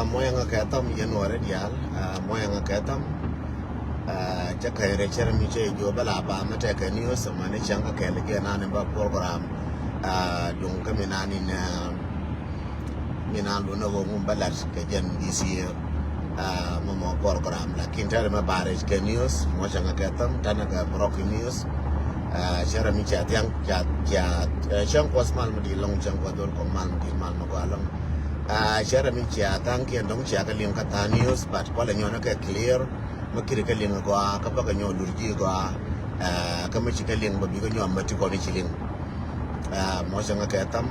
moyang katam January dial moyang katam chắc cái này chơi mình chơi vô bala ba mà chơi cái news mà nó chẳng có cái là cái nào ba program dùng cái mình ăn luôn nó cũng balat cái gen this year mà program là kinh tế mà bà cái news mà chẳng có cái tâm đàn cái broken news chơi mình chơi tiếng chẳng có small mà đi long chẳng có đồ có mal mà có long chơi mình chơi tăng cái dong chơi cái liên cái news but có là nhau nó cái clear makiri ka linga kwa ka baka nyo lurji kwa ka machi ka linga babi ka nyo amati ko ni chiling mo sanga ka tam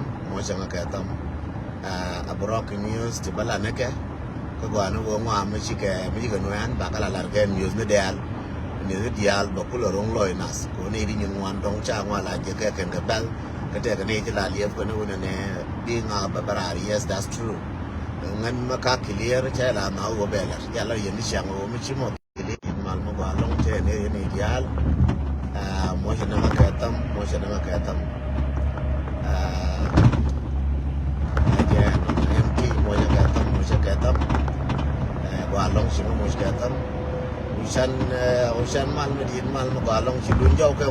abrok news ti bala neke ka gwa no wo ngwa machi ka no yan ba kala lar ka news ne dial ba kula rong loy nas ko ne ri nyin wan dong cha ngwa la je ka ken ka bal ka te ka ne ti la lief ko no ne bi nga ba barari yes that's true ngan ma ka clear cha la na wo bela ya la yen ni chang wo mi chi mo mal mo ba long che ne ni dial mo che na ka tam ya MT mo che ka tam ba long chi mo che ka tam usan mal mo ba long chi dun jaw ka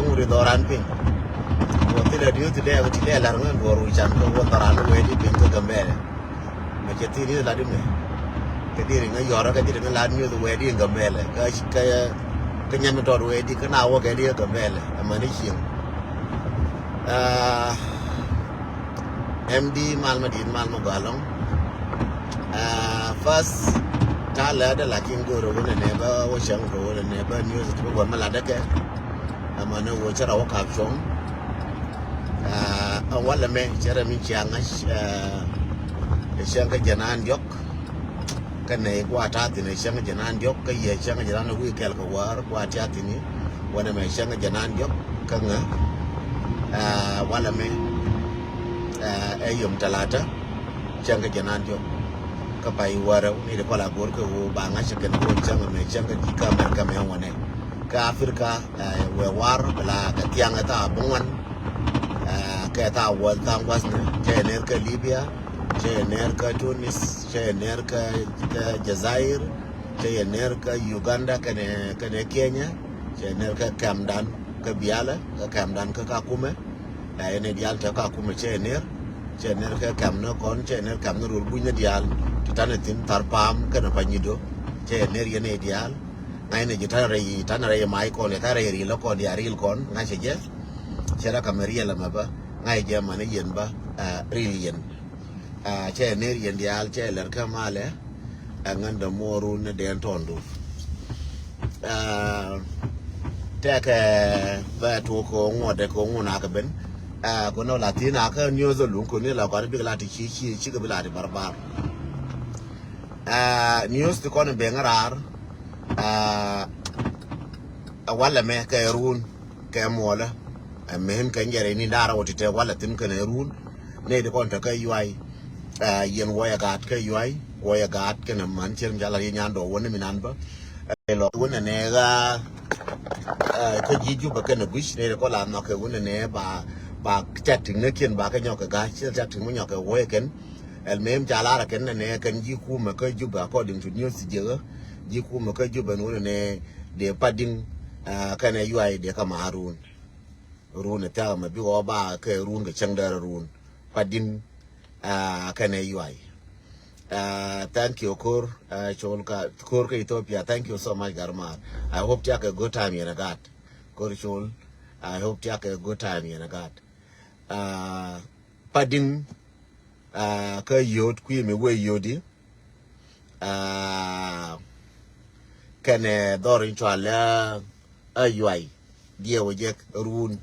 ngudi doran pin wo ti le dio ti le la ngan do ru chan ko doran we di pin ko gambele mà chỉ thì là đi này cái đi nó gió cái đi nó làm như vậy đi cầm về lại cái nhân trò rồi đi cái nào cái đi cầm về lại mà đixiên em đi mal mà gọi long first ta là đó là kinh go rồi này ba wo chẳng rồi này ba news thì còn mà là đó cái mà nó wo cho đâu cả xuống awal là mẹ chỉ là mình chẳng siang ke janan yok kan ne kwa ta ti ne siang janan yok ke ye siang janan wi kel ko war kwa ta ti ni wana me siang janan yok ka nga wala me yum talata siang janan yok ka pai wara ni de pala gor ko ba nga siang ko siang me siang di ka me wane ka afrika we war bla ka tiang ta bungan ka ta wal tang was ne ke ne ka libya Chener ka Tunis, Chener ka Jazair, Chener ka Uganda, kene Kenya, Chener ka Kamdan, ka Biala, ka Kamdan ka Kakume, ene dial ta Kakume Chener ka Kamno kon, Chener Kamno rul bunya dial, titanetin tarpam kana panyido, Chener yene dial, ngaine tanare mai kon, tare ri lo kon dia ril kon, ngai je, Chera kameria la maba, ngai je mane yen ba ril yen. Che ne yen dial che ler ka male ngan da moru ne den tondu te ke ba to ko ngode ko nguna ka ben ko no latina ka nyo zo lun ko ne la ka bi la ti chi ka bi la ti barbar news to ko ne be ngarar wala me ka run ka mola men ka ngere ni dara woti te wala tin ka ne run ne de kon ta ka yuai yen waya gat ke na man cher jala yen do wona minan ba lo wona ne ga ko jiju ba ke na bush ne ko la no ke wona ne ba chat tin ne ken ba ka nyoka ga chat tin mo nyoka wo ken el mem jala ra ken ne ken ji ku ma ka ju ba according to news je ji ku ma ka ju ba no ne de pading ka ne UI de ka ma run ta ma bi wo ba ke run ga chang da run pading kane UI. Thank you, Kor, Cholka, Kor Ethiopia. Thank you so much, Garmar. I hope you have a good time in a gat. Kor Chol, I hope you have a good time in a gat. Padding, ka yod, me way yodi. Kane Dorin Chala, UI. Dear Wajek, Rune,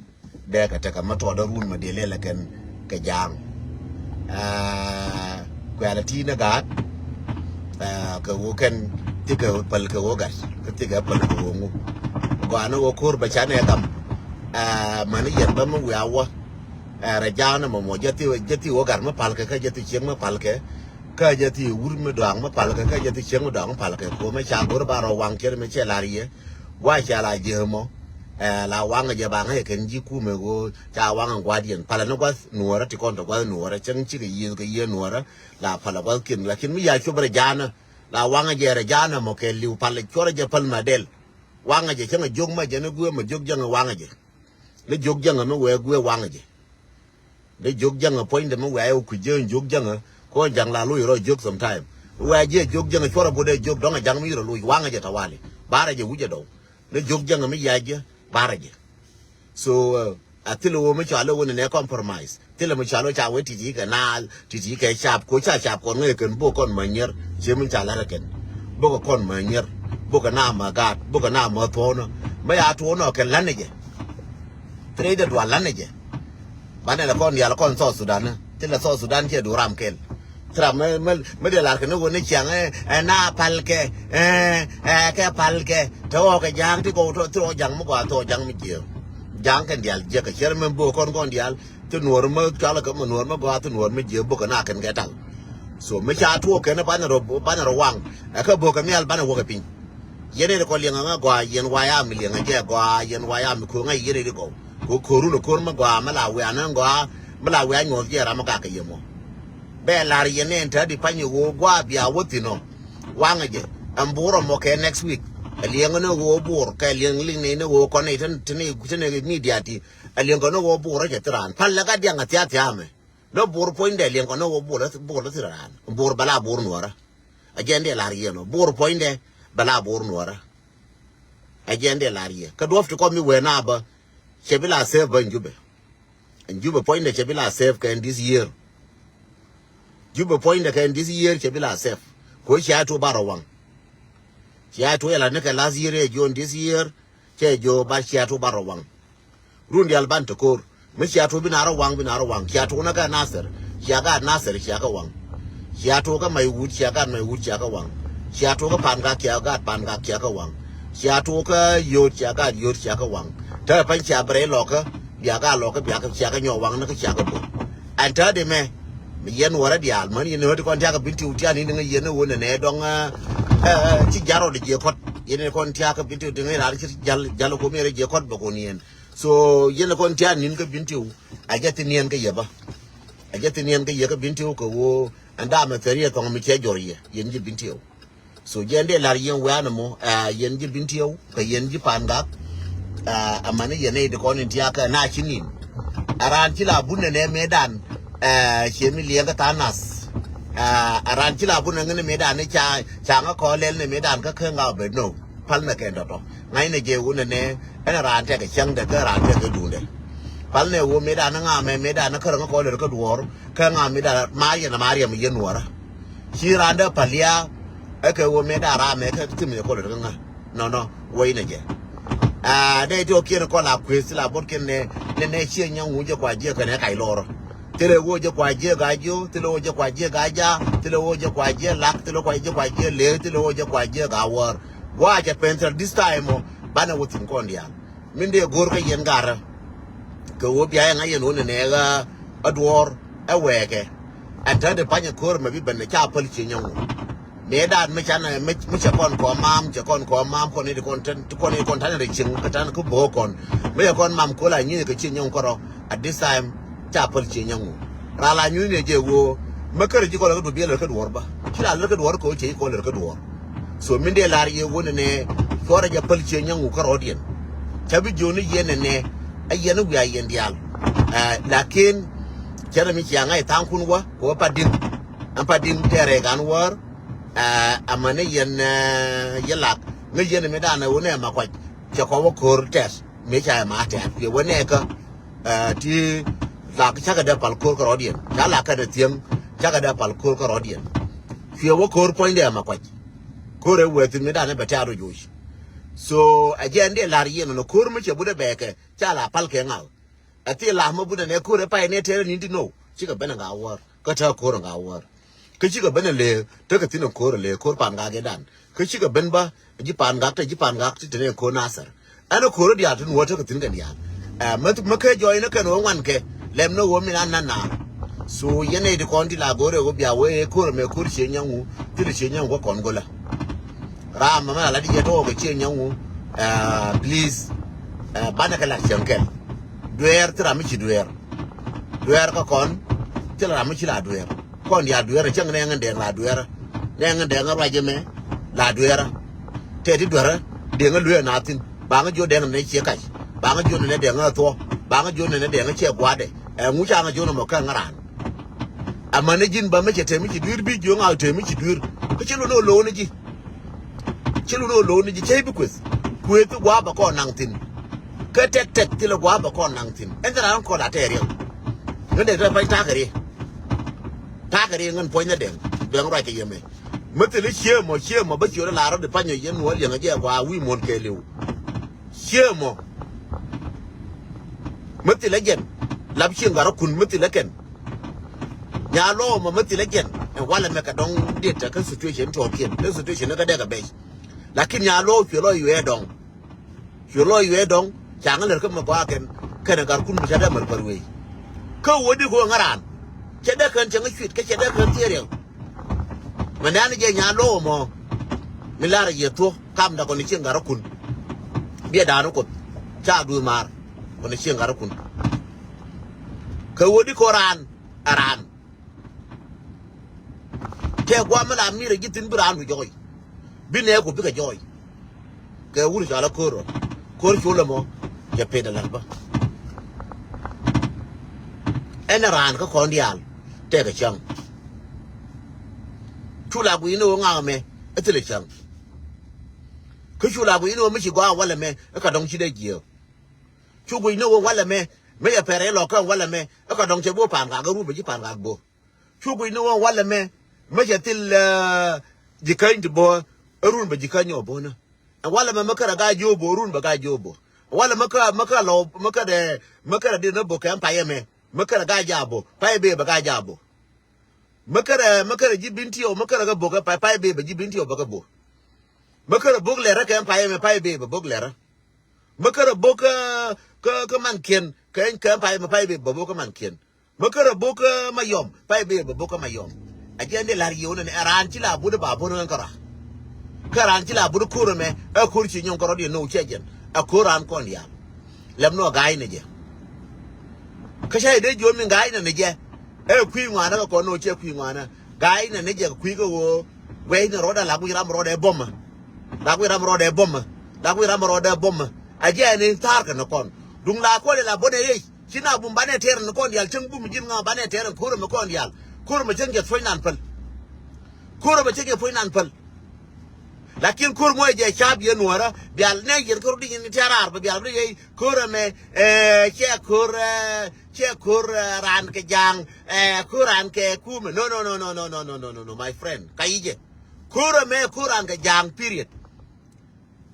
Deka Takamato, the Rune, Madelela can Kajang. Quality na gat ka wo kan tika pal ka wo gat ka tika pal ka wo go ana wo kor ba chane kam mani yen ba mu yawa ra jana mo jati wo gar ma pal ka jati chieng ma pal ka jati wur ma dang ma pal ka jati chieng ma dang pal ka ko ma cha gor ba ro wang ker me che la rie wa cha la je mo la wanga je banga e ken ji ku me go cha wanga guardian pala no kwa nuora ti kon to kwa nuora chen chi ke ye nuora la pala kwa kin la kin mi ya chu bre jana la wanga je re jana mo ke liu pala chora je pal madel wanga je chen jog ma je ne gu ma jog janga wanga je le jog janga me we gu wanga je le jog janga point de me we ay ku je jog janga ko jang la lu ro jog sometime we je jog janga chora bude jog donga jang mi ro lu wanga je tawali bara je wuje do le jog janga me ya je baraje so atilo wo me chalo wona ne compromise tilo me chalo cha we tiji ka na tiji ka chap ko cha chap ko nge ken bo kon manyer je mun chala ra ken bo ko kon manyer bo ka na ma gat bo ka na ma tono me ya tono ken laneje trade do laneje bana la kon ya la kon so Sudan tilo so Sudan ke do ram kel tra me de la ken wo ne chang na palke ke palke to ke jang ti ko to jang mo ko to jang mi je jang kan dial je ka cher men bo kon dial to nuor mo kala ka mo nuor mo go to nuor me je bo ka na kan ga tal so me cha to ke na bana ro wang ka bo ka mi al bana wo ka pin yene ko lianga nga gwa yen wa ya mi lianga je gwa yen wa ya mi ko nga yene ko ko ru no ko ma gwa ma la we anan gwa ma la we anyo je ra ma ka yemo be la yene enta di panyo wo gwa bia wotino wanga je amburo mo ke next week aliengo no go bur ka lieng ling ne go ko ne tan tene media ti aliengo no go bur je tran palla ga dianga tia tia me no bur point de aliengo no go bur tran bur bala bur nuara agende la rieno bur point de bala bur nuara agende la rie ka dof to ko mi we na ba chebila save ban jube point de chebila save ka this year jube point de ka this year chebila save ko cha to barawang chia to yala ne ka last year John this year che jo ba chia to barawang rundi alban to kor me chia to binara wang chia to na ka nasir chia ka wang chia to ka mai wut chia ka wang chia to ka pan ga chia ka wang chia to ka yo chia ka wang ta pan chia bre lo ka bia ka chia ka nyo wang na ka chia ka bo anta de me yen wara dial man yen no kon ta ka binti utiani ne yen wona ne dong ci jaro de je kot yen kon ta ka binti de ngai ci jalo ko mere je kot ba ko nien so yen kon ta nin ka binti a jati nien ka yeba a jati nien ka yeka binti ko wo anda ma feriye to mi che joriye yen ji binti so jende lar yen wa na mo yen ji binti ka yen ji panga amane yen de kon ta ka na chinin aran ci la bunne ne medan chemi lianga tanas aran chila buna ngene medan ne cha nga ko lel ne medan ka khenga be no pal na kendo to ngai ne je wona ne ana ran te ka chang de ka ran te ka du de pal ne wo medan nga me medan ka nga ko le ka duor ka nga medan mariya na mariya mi yenuara chi ran da palia e ka wo medan ra me ka timi ko le nga no wo ine je de to kien ko la kwesi la bot ken ne chi nyangu je kwa je ka ne kai loro tele woje kwa je gajo tele woje kwa je gaja tele woje kwa je lak tele kwa je le tele woje kwa je gawar wa je penter this time bana wotin kondia minde gor ka yen gara ko wo biya nga yen wona ne ga adwor aweke anta de panya kor ma bi banne cha pal che nyangu me dan me chana me che kon ko mam ko ne de content ko ne content de chin ka tan ko bo kon me kon mam ko la nyi ka chin nyangu ko at this time chapel che nyangu rala nyu ne je wo makar ji ko la do biela ka duwar ba kila la ka duwar ko che ko la ka duwar so min de lar ye wona ne fora ja pal che nyangu ka rodien tabi joni yene ne ayena wi ayen dial lakin jara mi chianga e tankun wa ko padin tere gan war amane yen yelak ngi yene me dana wona ma kwa che ko ko test me cha ma ta ye wona ka ti la ka ga da pal ko rodien ja la ka da tiem ja ga da pal ko rodien fi wo ko point de ma kwa ko re we tin me dana be ta ro josh so agende la yen no ko mu che bude beke cha la pal ke ngal ati la mo bude ne ko re pa ne tere ni no chi ga bena ga war ka ta ko ga war ka chi ga bena le to ka tin ko le ko pan ga ge dan ka chi ga ben ba ji pan ga ti ne ko nasar ana ko ro dia tin wo to ka tin ga dia ma ka joy na ka no wan ke lem no wo mi na so yene de kon di la gore go bia we ko me ko che nyangu ti che nyangu ko ngola ra mama la di to go che nyangu please bana kala shankel duer tra mi chi duer ka kon tela mi chi la duer kon ya duer chang ne ngande la duer ne ngande ngara jeme la duer te di duer de nga luer na tin ba nga jo de ne chi kai ba nga jo ne de nga to ba nga jo ne de nga che gwa de ngu cha nga jo no mo ka ngaran amane jin ba me che te mi chi duer bi jo nga te mi chi duer ko chi lo ni ji chi lo ni ji che bi kwes kwe tu gwa ba ko nang tin ke tek ti lo gwa ba ko nang tin en ra ko da te ri ngade to pa ta kare ngan po nya de ra ke yeme mutele che mo ba chi la ro de pa nyo yen wo le nga gwa wi mon ke lew che mo mutele gen lab chi ngaro kun mutele ken nya lo mo mutele gen en wala me ka don de ta kan situation to ken the situation ka de ka be lakini nya lo fi lo yue dong jangan ler ko ma ba ken gar kun ja da mar parwe ko wodi ko ngaran ke da kan jang fit ke da kan tere manani je nya lo mo milara ye to kam da ko ni cin gar kun biya da no ko cha du mar ko ni cin gar kun ko wodi ko aran ke gwa mala mi re gitin branu joy bine ko bi ka joy ke wuri jala koro chulo mo ya peda larba ran ka kondial te ka chang chula bu ino nga me etele chang ku chula bu ino mi chi gwa wala me ka dong chi de gio chu bu ino wala me ya pere lo ka wala me ka dong che bo pan ga ru be ji pan ga bo chu bu ino wala me ya til jikain de bo run ba jikanyo bo na wala me makara ga jobo run ba ga jobo wala maka de na bo kan paye me makara ga jabo paye be ba ga jabo makara jibinti o makara ga bo ga paye be ba jibinti o ba ga bo makara bog le ra kan paye me paye be ba bog le ra makara bo ka man ken kan paye me paye be ba bo ka man ken makara bo ka mayom paye be ba bo ka mayom ajende lar yona ne ran ti la bu de ba bo no kara karanti la buru kuro me e kurchi nyon koro di no chejen a kuran kon ya lem no gai ne je kasha de jo min gai ne je e kwi ngwana ko no che kwi ngwana gai ne je kwi go wo we ne roda la gwiram roda bomma la gwiram roda bomma la gwiram roda bomma a je ne tar ka no kon dung la ko le la bone ye kina bum bane ter no kon yal tung bum jin nga bane ter kuro me kon yal kuro me jenge foinan pal kuro me jenge foinan pal lakin kur mo je chab ye nuara bial ne yer kur di ni tarar ba bial ye kur me che kur ran ke jang kuran ke kum no my friend kaije kur me kuran ke jang period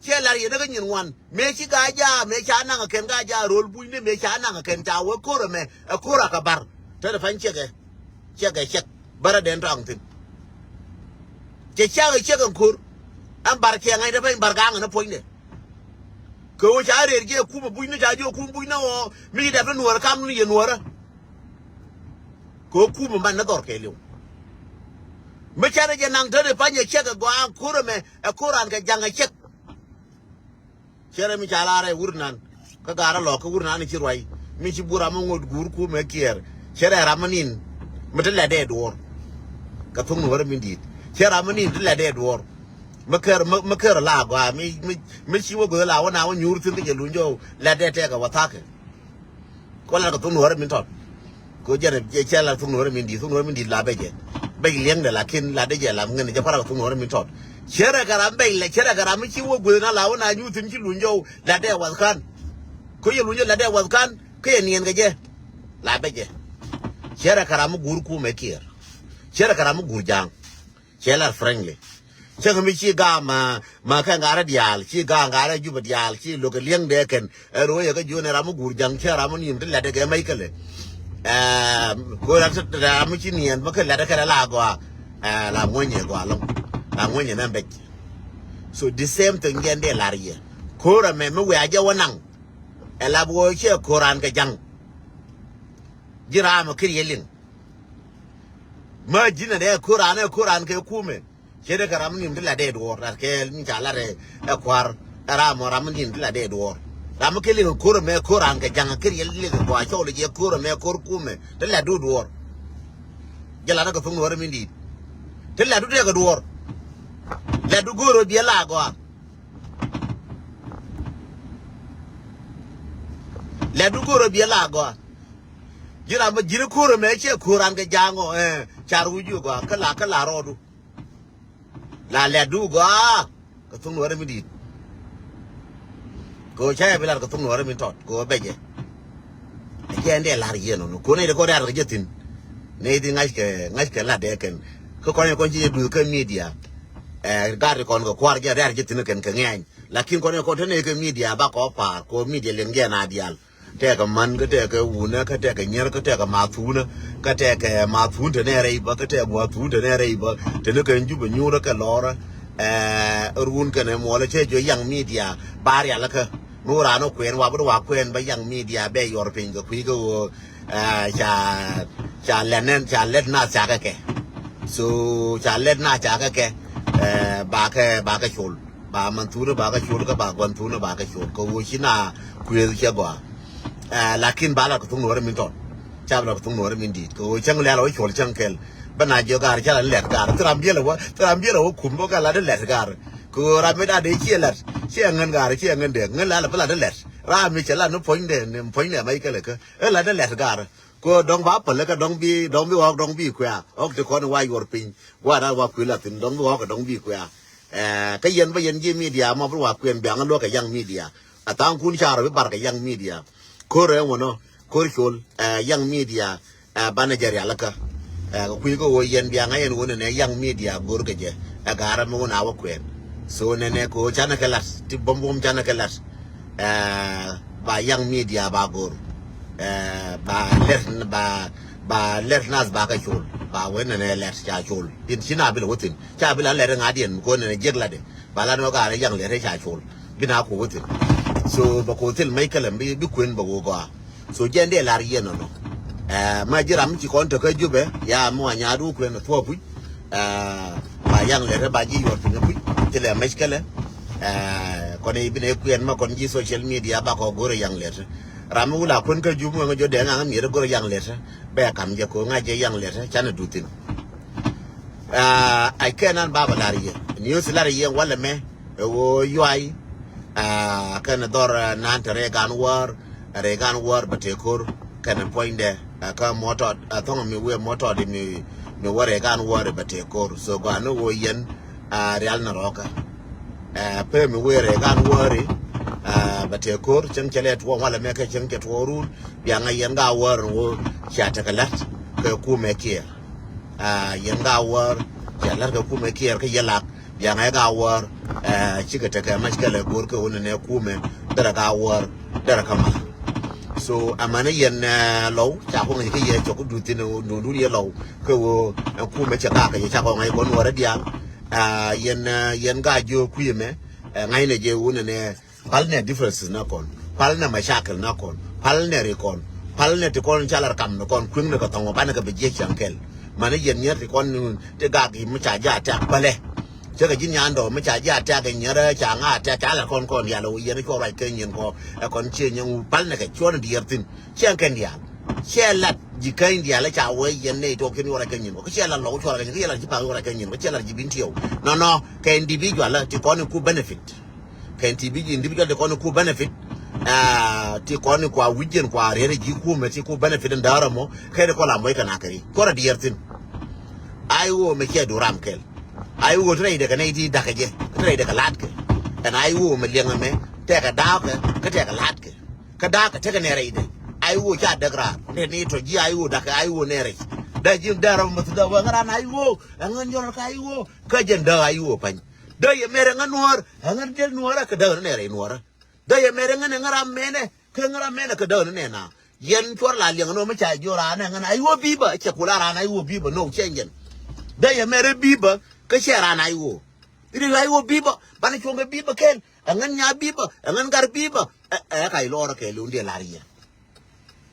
che la ye daga nyin wan me chi ga ja me cha na ken ga ja rol bu ni me cha na ken ta wo kur me kura ka bar ta da fan che ke bara den tang tin che ga kur an barke ngai da bar gang na poinde ko cha re ge ku bu ni ja jo ku bu na o mi da nuor kam ni nuora ko ku man na dor ke lu me cha re nang de pa nye che ga gwa kuro me kuran ga janga che chere mi cha la re urnan ka gara lo ka urnan ni chi roi mi chi bura mo ngod gur ku me kier chere ramanin me de la de dor ka tung nuor mi dit chere ramanin de la de dor makar la gwa mi chi wo go la wa na wa nyur tin ke lunjo la de te ga watake ko la ka tunu hore min tot ko jere je chala tunu hore min di la beje be leng de la kin la de je la ngene je para tunu hore min tot chere garam be le chere garam mi chi wo go na la wa na nyu tin chi lunjo la de wa kan ko ye lunjo la de wa kan ke ye nien ga je la beje chere garam gur ku me kier chere garam gur jang chere friendly chang mi chi ga ma ka ngara dial chi ga ngara ju ba dial chi lo ke lieng de ken ro ye ga ju ne ram gur jang cha ram ni la de ga mai kale ko ra ta mi chi nien ba ka la de ka la gwa la monye gwa long la monye na be so the same thing gen de la rie ko ra me we aja wanang la bo che ko ran ga jang jira ma kri yelin ma jina de ko ran ke kume chere karam nim de la de dor ar ke ni chala re akwar ara mo ram nim de la de dor ram ke le ko me ko ran ke jang ke le ko a cho le je ko me ko ku me te la du duor jala na ko fu ngor min di te la du de ko duor la du goro bi la go la du goro bi la go jira ma jira ko me che ko ran ke jango char wu ju go ka la ro du la du go ko fu ngor min di ko cha bila ko fu ngor min tot ko beje ke ande la ri no ko ne ko da ri jetin ne di ngai ke la de ken ko ko ji du ke media gar kon ko kwar ge da jetin ken ke ngai lakin ko ne ko ne ke media ba ko par ko media len ge na dial te ka man ke te ke una ka te ke nyer ka te ka ma thuna ka te ke ma thun te ne re ba ka te mo thun te ne re ba te ne ke nju ba nyu ra ka lora run ke ne mo le che jo yang media bar ya la ka nu ra no kwen wa bu wa kwen ba yang media be yor pin ko ku ko cha lenen cha let na cha ka ke so cha let na cha ka ke ba ka chul ba man thuna ba ka chul ka ba kwan thuna ba ka chul ko wo china ku ye che gwa lakin bala ko tung nore min ton chabla ko tung nore min dit ko chang la lo chol chang kel bana jo gar chala let gar tram biela wo kumbo ka la de let gar ko ra me da de chi let chi ngan gar chi ngan de ngan la la de let ra mi chala no point de mai ka le ka la de let gar ko dong ba pa le ka dong bi wa dong bi kwa ok de ko wa yor pin wa da wa ku la tin dong wa ka dong bi kwa ka yen ba yen ji media ma wa kwen bang lo ka yang media atang kun chara be bar ka yang media kore wono korchol yang media manager ya laka ku ko wo yen biya ngayen wono ne yang media gorgeje agara mo na wa kwen so ne ko chana kelas ti bombom chana kelas ba yang media ba gor ba let nas ba ka chol ba wena ne let cha chol tin sina bil wotin cha bil le ngadien ko ne jegla de bala no ga yang le cha chol bina ko wotin so ba ko tel mai kalam bi kwen ba go ga so jende la riye no ma jiram ci kon to ka jube ya mo nya du kwen to pu ba yang le ba ji yor tin pu te le mai kala ko ne bi ne kwen ma kon ji social media ba ko gore yang le ramu la kun ka jumu ngo de nga mi re gore yang le ba kam je ko nga je yang le chana du tin ai kenan ba ba la riye news la riye wala me wo yoi kana dor nan regan war batekor kana poinde ka moto atonga mi we moto de mi war regan war batekor so go no wo yen real na roka pe mi we regan war batekor chen chelet wo wala me ka chen ke toru ya nga yen ga war wo chata kalat ka ku me kier yen ga war chalar ka ku me kier ka yelak ya nga ga war chiga ta ka mashkala gorka wona ne kume dara ga war dara kama so amana yen law cha ko ngi ye to ko dutin no du ye law ko kume cha ka ka cha ko ngai kon wara dia yen ga jo kuyeme ngai ne je wona ne pal ne differences na kon pal ne mashakal na kon pal ne re kon pal ne te kon chalar kam no kon kun ne ko tango bana ka be je chankel mana yen yer kon te ga gi mu cha ja ta bale cái gì nhà đồ mới trả giá trả cái nhớ đó trả là con nhà đâu yên nó lại cái nhìn con chơi nhưng bán này cái chỗ nó đi tin chơi cái nhà chơi là gì cái nhà lại trả với yên này đồ cái nó lại cái nhìn cái chơi là lỗ cho cái là chỉ bảo lại cái nhìn cái chơi là chỉ bình thường no cái individual là chỉ có những khu benefit cái individual thì có những khu benefit thì có những qua weekend qua rồi chỉ khu mà chỉ khu benefit đó là mo cái đó có làm mấy cái nào cái có là đi tin ai wo mới chơi đồ ram cái ai wo trai daga nei di daga je trai daga latke and ai wo me lenga me te ka daga ka te ka latke ka daga te ka ne reide ai wo cha dagra ne ni to ji ai wo daga ai wo ne re da ji dara mu da wa ngara ai wo ngan yor ka ai wo ka jen da ai wo pan da ye mere ngan nuor ngan del nuora ka da ne re nuora da ye mere ngan ngara mene ka da ne na yen chor la lenga no me cha jora na ngan ai wo biba che kula ra na ai wo biba no chengen da ye mere biba cái xe ra này wo đi lại wo biba bạn chồng cái biba ken ngan nya biba ngan gar biba cái lo ra cái luôn đi lại ya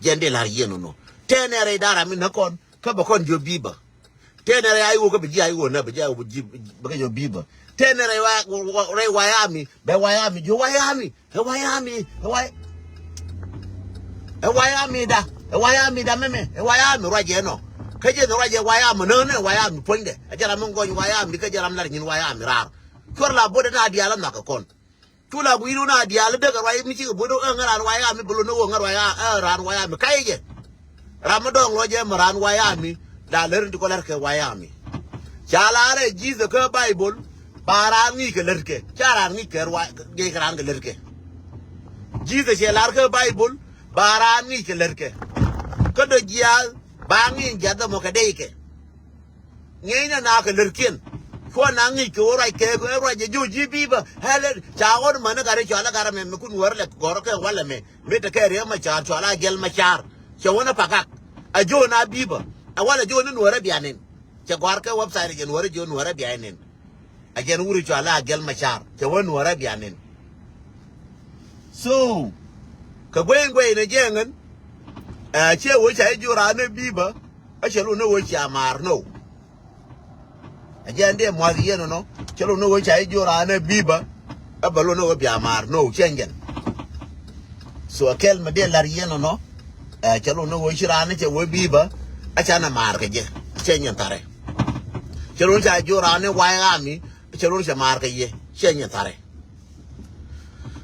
gen đi lại ya no tenere dara min kon ka ba kon jo biba tenere ai wo ka bi ai wo na ba ja wo ba jo biba tenere Wyoming be Wyoming jo Wyoming Wyoming da meme Wyoming roje no kaje no roje Wyoming no ne Wyoming ponde ajara mon goñ Wyoming ka jaram lar ñin Wyoming rar kor la boda na diala na ka kon tula bu iru na diala daga way mi ci bodo ngaran Wyoming bulu no ngar ran Wyoming kayje ramadong roje maran Wyoming da ler ndi ko ler ke Wyoming chalare jize ko Bible barani ke lerke charani ke wa ge gran ke lerke jize chelar ke Bible barani ke lerke ko do jial bangi jada mo ka deike ngeina na ka lerken ko na ngi ko rai ke ko rai je juji biba hele chaon man gare chala gara me kun warle goro ke wala me te ke re ma char chala gel ma char che wona pakak a jo na biba a wala jo nu wara bianen che gwar ke website je wara jo nu wara bianen a gen wuri chala gel ma char che wona wara bianen so ka gwen ne jengen a che wo cha jo ra ne biba a che lu no wo cha mar no ajande mwazi yeno no chelo no cha ijora na biba abalo no bi amar no chengen so akel me de lar yeno no chelo no shira na che wo biba acha na mar ke je chengen tare chelo cha ijora ne Wyoming chelo cha mar ke ye chengen tare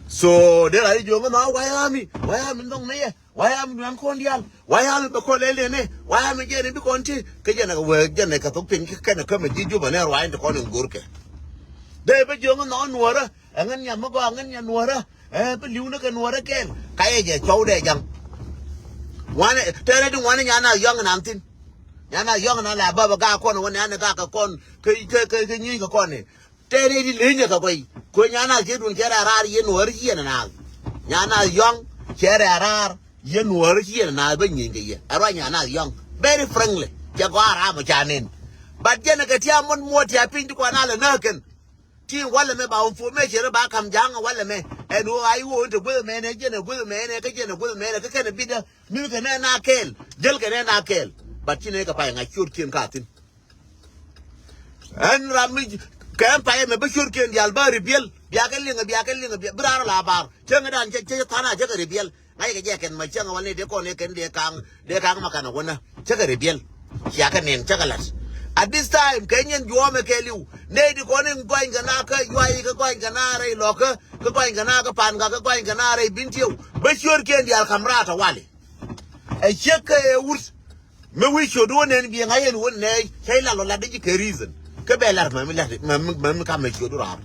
so de la jo no Wyoming dong ne Wyoming nan kon dial Wyoming be ko lele ne Wyoming je ne bi konti ke je na we je ne ka to pin ke na ka me ji ju ba ne Wyoming ko ne ngurke de be jo no nuora ngan nya mo go ngan nya nuora be liu na ka nuora ken ka ye je chou de jang wane tere du wane nya na yong nan tin nya na yong na la ba ga ko no wane na ga ka kon ke nyi ka kon ne tere di le nya ka ko nya na je dun kera rar ye nuora ji na nya na yong kera rar ye nuor here na ba nyinge ye aranya na young very friendly ke go ara ma chanen but je na ka tia mon moti apin ko na le na ken ti wala me ba on fo me chere ba kam janga wala me e no ai wo de gwe me ne je na gwe me ne ka je na gwe me ne ka ken bi da mi ke na kel jel ke na kel but ti ne ka pa nga chur ken ka tin an rami kan pa me ba chur ken yal ba ribiel biya kan linga bra la bar chenga dan je thana je ka ribiel ai cái ken ma changa wale de ko ne ken de kang makana wona chaga rebel ya kan nen chaga las at this time kenyen juome keliu ne di ko ne ngwa ngana ka yai ka kwa ngana re loka ka kwa ngana ka pan ka kwa ngana re bintiu ba shor ken di al kamrata wale e cheka e urs me wi shodo ne bi ngayen won ne sai la lo la de ke reason ke belar ma mi la ma ka me shodo ra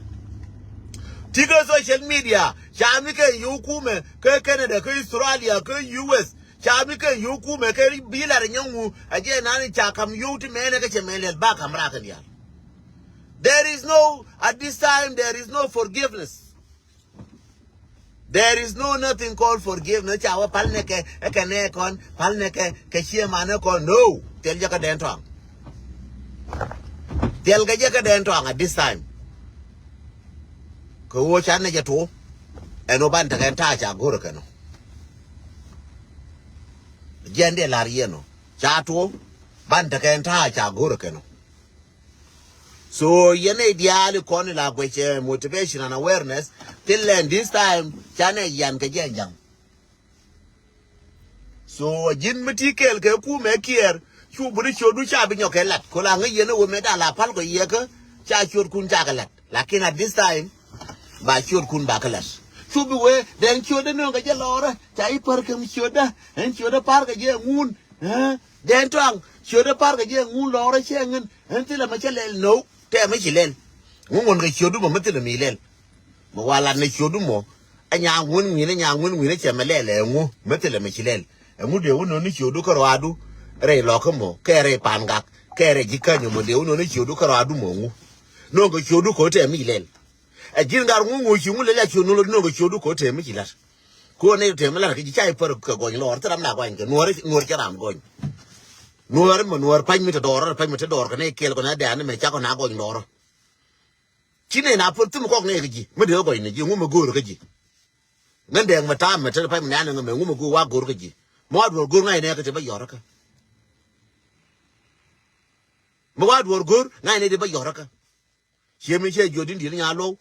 tiga social media shami ke yukume ke Canada ke Australia ke US shami ke yukume ke bilar nyangu aje nani chakam yuti mene ke chemele ba kamra kan ya there is no at this time there is no forgiveness there is no nothing called forgiveness chawa palne ke ne kon palne ke chema ne kon no tel jaka dentong tel ga jaka dentong at this time ko wo chan ne jato eno ban ta kan ta cha goro kano jende lar yeno chato ban ta kan ta cha goro kano so yene diali kon la gweche motivation and awareness till then this time chane yan ke jenjang so jin mitikel ke ku me kier chu buri chodu cha bi nyokelat ko la ngi yene wo me da la pal ko yeke cha chur kun cha galat lakin at this time ba chur kun ba kalas chubi we den choda no ga jalora chai par kam choda en choda par ga je ngun den tang choda par ga je ngun lora chengen en tila ma chelel no te ma chilel ngun ga chodu mo matila mi lel mo wala ne chodu mo anya ngun mi ne chemelele ngu matila ma chilel ngu de wono ni chodu ko wadu re lokamo kere pangak kere jikanyo mo de wono ni chodu ko wadu mo ngu no ga chodu ko te mi lel a jingar ngu chi ngu le la chono no go chodu ko te mi kilat ko ne te mala ki chai par ko go no tram na go en nuor charam go nuor pan mi to dor ko ne kel ko na da ne me cha ko na go no chine na pur tum ko ne gi me de go ne gi ngu me go ro gi ngan de ma ta me te pa mi na ne me ngu me go wa go ro gi mo adwor go ngai ne ka te ba yoro ka mo adwor go ngai ne de ba yoro ka che mi che jodin di nya lo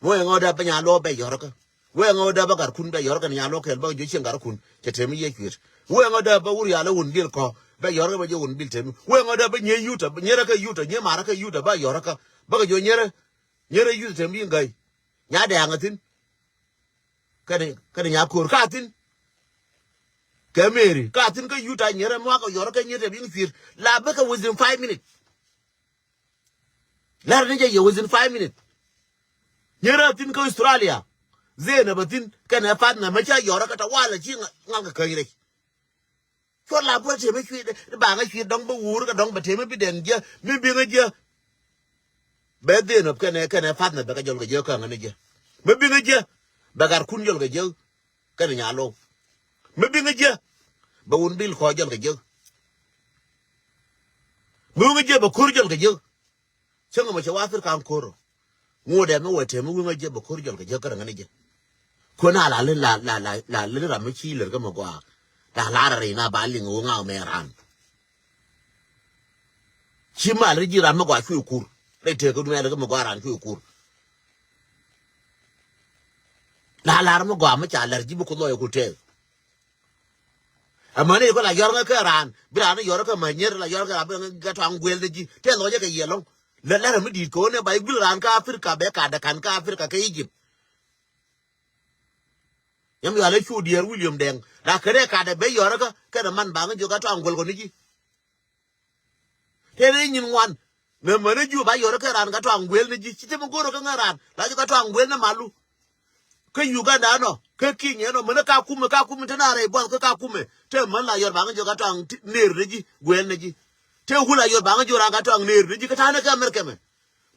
mo ngoda ba nya lo be yor ka we ngoda ba gar kun be yor ka nya lo kel ba jo chen gar kun che te mi ye kwir we ngoda ba uri ala un bil ko ba yor ba jo un bil te mi we ngoda ba nye yuta nyera ka yuta nye mara ka yuta ba yor ka ba jo nyera yuta te mi ngai nya da ngatin ka nya kur ka tin Kameri, Katin ka yuta nyere mwaka yoraka nyere bing fir. La beka within 5 minutes. La rija ye within 5 minutes. Nyere tin ka Australia. Zena batin kana fatna macha yoraka ta wala chi nganga kayre. For la bo te me kwi ba nga kwi dong ba wur ka dong ba te me biden je me bi nga je. Be de no kana fatna ba ka jol ga je ka ngane je. Me bi nga je ba gar kun jol ga je kana nyalo. Me bi nga je ba won bil ko jol ga je mu nga je ba kur jol ga je changa ma chawa fir kan koro ngode me wote mu nga je ba kur jol ga je ka ngane je ko na la le ra me chi le ga ma kwa la la ra na ba li ngo nga me ran chi ma le ji ra ma kwa ku kur le te ko me ga ma kwa ran ku kur la ra ma kwa ma cha la ji bu ko lo ko te amane ko la yor ka ran bra na yor ka ma nyer la yor ka ba ga tang gwel de ji te lo je ka yelong la ra mi di ko ne ba bil ran ka Afrika be ka da kan ka Afrika ka Egypt yam yo ale chu dier William Deng la kare ka da be yor ka da man ba ga jo ka tang gwel ko ni ji te re nyin wan me mane ju ba yor ka ran ka tang gwel ni ji ti mo goro ka ngaran la jo ka tang gwel na malu ka Uganda no ka Kenya no mana ka kume tana re bol ka kume te man la yor banga jo ka tang ner ji gwel ne ji te hula yor banga jo ra ka tang ner ji ka tana ka Amerika me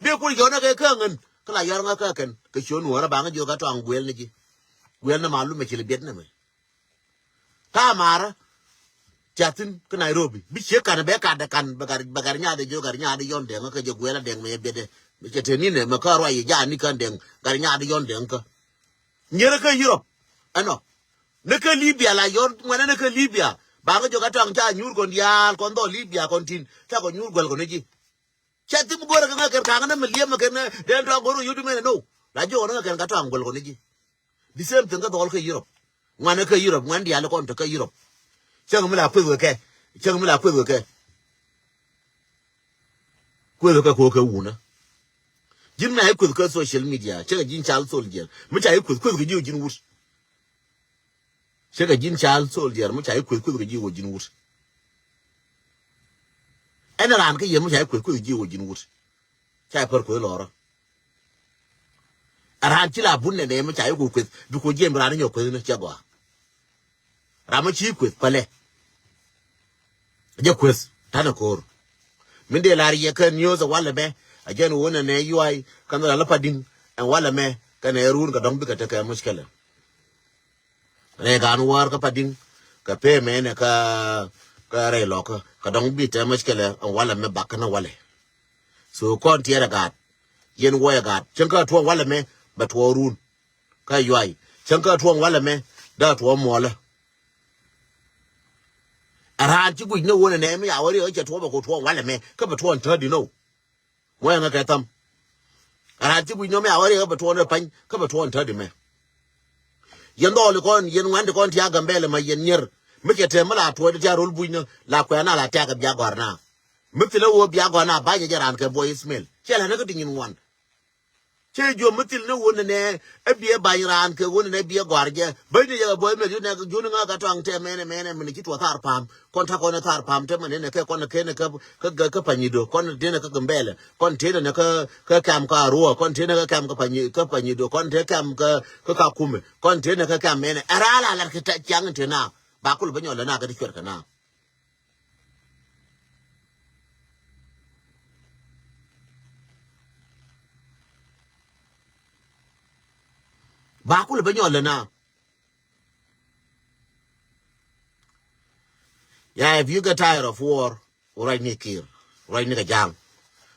be ku yo na ka ngan ka la yor nga ka ken ka shon wora banga jo ka tang gwel ne ji gwel na malu me chile bet na me ta mara chatin ka Nairobi bi che ka be ka da kan bagar nya de jo gar nya de yon de nga ka jo gwel de me be de be che ni ne ma ka ro yi ja ni kan de gar nya de yon de nga nyere ka Europe ano ne ka Libya la yor ngwana ne ka Libya ba ga joga tang cha nyur kon dial kon do Libya kon tin ta ko nyur gol ko ne ji chati mu gora ka ka na me liam ka ne den to goro yudu me no la jo na ka tang gol ko ne ji the same thing ka do ka Europe ngwana ka Europe ngwan dial kon to ka Europe chang mu la pwe ke ko ka una jin na ku ka social media che ga jin chal soldier mu cha ku ga ji jin wus che ga jin chal soldier mu cha ku ga ji jin wus ena ran ka ye mu cha ku ga ji jin wus cha par ko loro ran ti la bunne ne mu cha ku du ko je mbra ne ko ne cha gwa ra mu chi ku pale je ku ta na ko min de la ye ka news wala be again wona ne UI kan la padin en wala me kan erun ka dong bi ka te ka muskala ne gan war ka padin ka pe me ne ka re lo ka dong bi te muskala en wala me bakana wale so kon tiere ga yen wo ga chen ka to wala me ba to run ka UI chen ka to wala me da to mo la ara ji gu ne wona ne me ya wari o je to ba ko to wala me ka ba to ntadi no wa nga ka tam ara ti bu nyome awari ka bato na pan ka bato on tadi me yendo le kon yen wande kon tiya gambele ma yen nyer mike te mala to de jarol bu nya la ko na la ta ka biya gorna mutile wo biya gorna ba nya jaran ka boy ismail chela na ka tin wan che jo mutil ne wona ne abiye ba ran ka wona ne biya gorje ba ni ya boy me ne ju nga ka tang te mene min ki to tar pam kon ta kon tar pam te mene ne ka kon ke ne ka panyido kon de ne ka gambele kon te ne ka kam ka ruo kon te ne ka kam ka panyido kon te kam ka kume kon te ne ka kam mene ara la ka ta chang te na ba kul ba nyola na ka di kwer ka na ba kul ba nyola na yeah if you get tired of war right ni kir right ni ka jang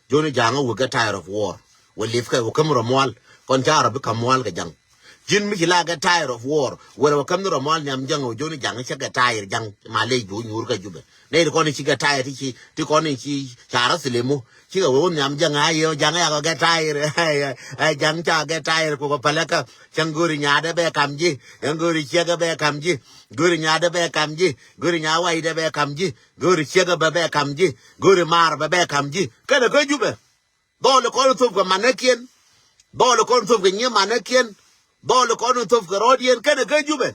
joni jang will get tired of war we live ka ko kamro mwal kon jara bi kamwal ka jang jin mi la ga tired of war wala kam no mal nyam jango joni jang cha ga tired jang male ju nyur ka jube ne ko ni chi ga tired ti ko ni chi chara silemu chi ga won nyam jang ayo jang ya ga tired ai jang cha ga tired ko palaka changuri nyada be kamji nguri chega be kamji guri nyada be kamji guri nyawa ide be kamji guri chega be kamji guri mar be kamji kana ko jube dole ko to ga manakien dole ko to ga nyama manakien dole ko no tof garodien kana ka jube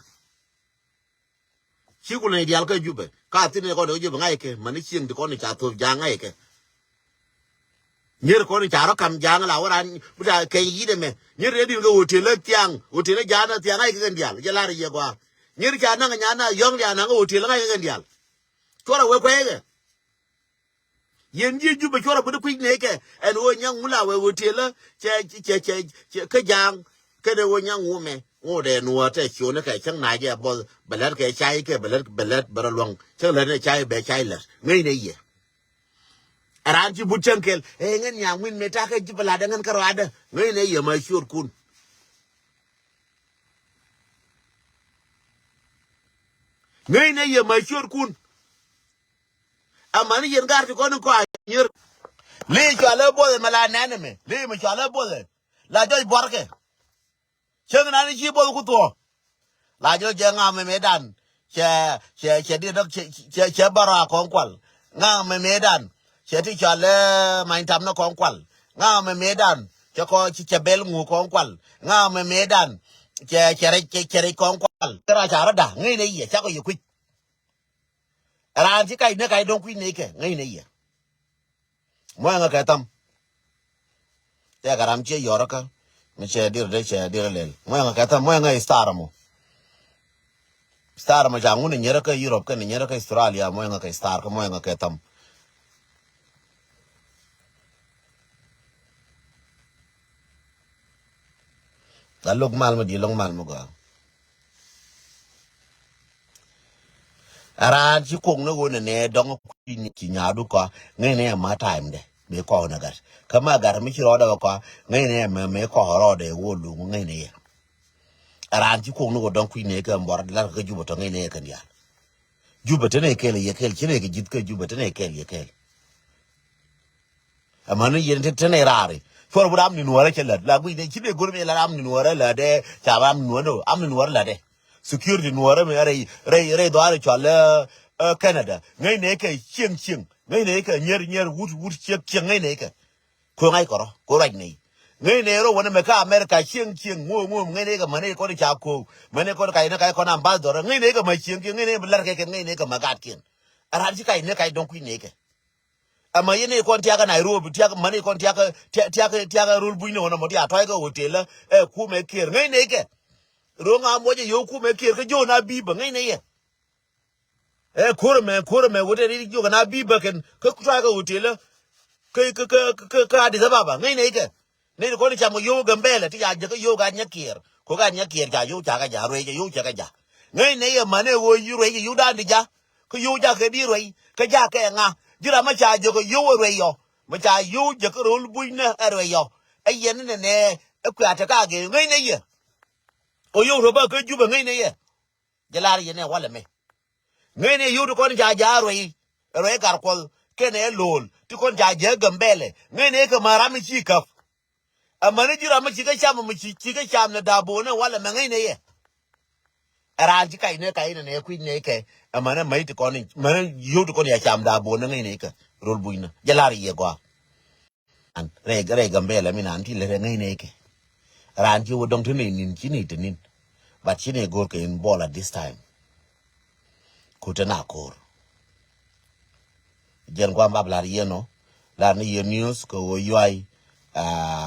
chikul ne dial ka jube ka tine ko do jube ngai ke mani ching de ko ni cha tof janga ke nyer ko ni cha ro kam janga la wora buda ke yide me nyer de din go hotel tiang jana tiang ai ke dial je la re ye kwa nyer cha na nya na yong ya na go hotel ngai ke dial chora we ko ye yen ji jube chora bu ku ne ke en wo nyang mula we hotel che ke jang cái điều nhang ngu mè ngu để nua thế chiều nó cái chẳng này giờ bao bελet cái chai cái bελet bờ luồng chẳng lẽ này chai bè chai lật ngay này vậy ran chỉ bút chân kêu ngay nhà nguyên mẹ ta cái chỉ bελet dengan cái rồi ada ngay này giờ mà sure kun ngay này giờ mà sure kun ama ni yen gar ko no ko anyer le cho la bo mà la nane me le me cho la bo la joy borke chừng nào đi bộ của tôi là cho chơi ngang mấy đàn chơi đi đó chơi bara con quал ngang mấy đàn chơi thì chơi là mai thắm nó con qual ngang mấy đàn cho coi chơi bel ngủ con qual ngang mấy đàn chơi con qual cái ra chả đó ngay này vậy chắc có gì quýt ra chỉ cái nữa cái đông quýt này cái ngay này vậy mọi người cái tâm thế cái làm chơi giỏi cả me che dir lel moya kata moya star ma jangu ni nyera ka Europe ka ni nyera ka Australia moya ka star ka moya ka tam dalok mal ma di long mal mo ga ara ji kong no wona ne dong ni ki nyadu ko ngene ma time de me ko na gar kama gar mi chiro da ko ngene me ko ro de wo lu ngene ran ji ko no don ku ne ka mbor la ka jubo to ngene kan ya jubo te ne kele ye kel chine ke jit ka jubo te ne kel ye kel amana yen te ne rare for bu am ni nuore ke la bu de chine gurme la am ni nuore la de cha am nuore am ni nuore la de security nuore me re do are chale Canada ngene ke ching ngay này cái nyer wut chiếc ngay này cái ko ngay ko raj này ngay này rồi wona me ka America chieng ngo ngay này cái mà này có đi chào cô mà này có cái nó cái con ambassador ngay này cái mà chieng ngay này blar cái ngay này cái mà gạt kiên ara ji cái này cái don kuin này cái ama yene kon tiaga Nairobi tiaga mà này con tiaga rule buine wona mo dia toy cái hotel ku me kier ngay này cái ro nga mo je yo ku me kier cái jo na bi ba ngay này kurme wote ri jo na bi baken ka kutra ka hotel ka Addis Ababa ngai nei ke nei ko ni chamo yo gambele ti ya je ka yo ga nyakir ko ga nyakir ga yo cha ga ja re yo cha ga ja ngai nei ma ne wo yu re yu dan di ja ko yo ja ke di re ka ja ke nga jira ma cha jo ko yo re yo ma cha yo je ko rol buina re yo ai yen ne ku ata ka ge ngai nei ye o yo ro ba ka ju ba ngai nei ye jalari ye ne wala me ngay này yêu con ja rồi gar kol cái này lol thì con ja gambele ngay này cái mà ram chi kaf amma ne jira ma chi cái cham na dabo na wala ma ngay này ra chi kai ne ku ne ke amma ne mai to con ma yêu con ya cham dabo na ngay này cái rol buina jalari ye gwa an re gambele mi nan ti le ngay này cái ran chi wo dong tu nin chi ni tin but chi ne gor ke in ball at this time kutana kor jen kwa mbabla yeno la ni ye news ko yoy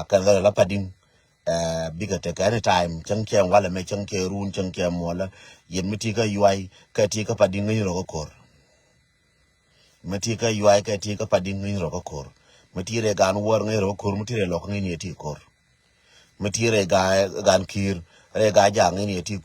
kan la padin biga te kan time changke wala me changke run changke mola yen miti ka yoy ka ti ka padin ni ro kor miti ka yoy ka ti ka padin ni ro kor miti re gan wor ngi ro kor miti re lok ngi ni ti kor miti re ga gan kir re ga ja ngi ni ti